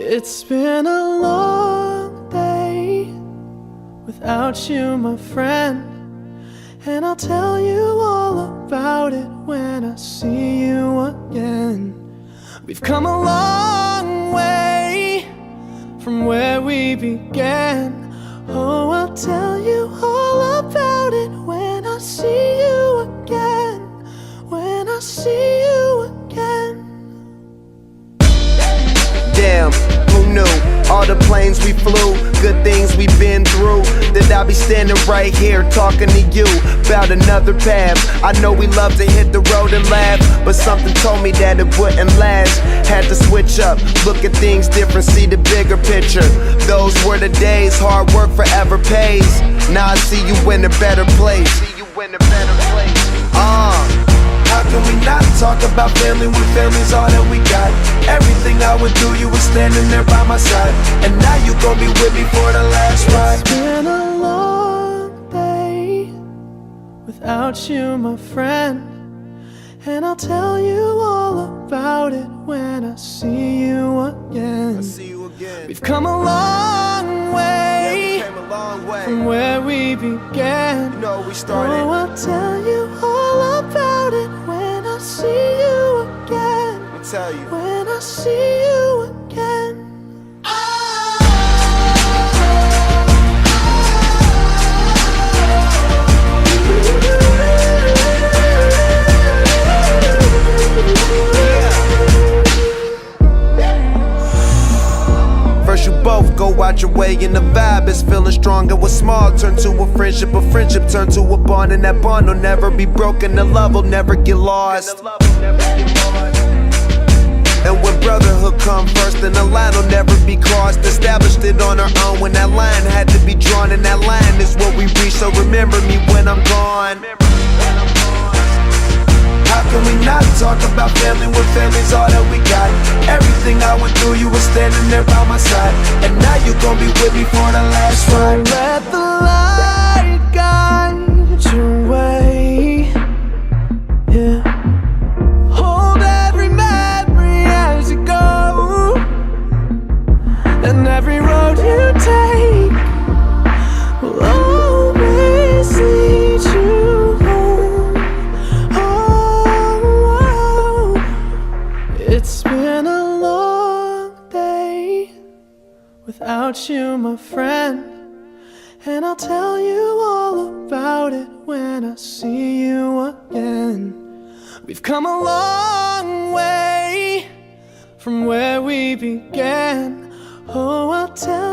It's been a long day without you, my friend, and I'll tell you all about it when I see you again. We've come a long way from where we began. Oh, I'll tell you all about it when I see you again. When I see you again. Damn, who knew? All the planes we flew, good things we've been through, that I'll be standing right here talking to you about another path. I know we love to hit the road and laugh, but something told me that it wouldn't last. Had to switch up, look at things different, see the bigger picture. Those were the days, hard work forever pays. Now I see you in a better place. How can we not talk about family when family's all that we got? Everything I went through, you were standing there by my side, and now you gon' be with me for the last ride. It's been a long day without you, my friend, and I'll tell you all about it when I see you again. We've come a long way, from where we began. You know we started. Oh, I'll tell you all about it when I see you again. I'll tell you. When I see you again. First you both go out your way and the vibe is feeling strong. And what's small turn to a friendship turn to a bond, and that bond will never be broken. The love will never get lost. And when brotherhood come first, then the line will never be crossed. Established it on our own when that line had to be drawn, and that line is what we reach. So remember me when I'm gone. How can we not talk about family when family's all that we got? Everything I went through, you were standing there by my side, and now you gon' be with me for the last ride. Let the light guide your way. Yeah. Hold every memory as you go, and every road you take will always lead you home. Oh, it's been a long day without you, my friend, and I'll tell you all about it when I see you again. We've come a long way from where we began. Oh, I'll tell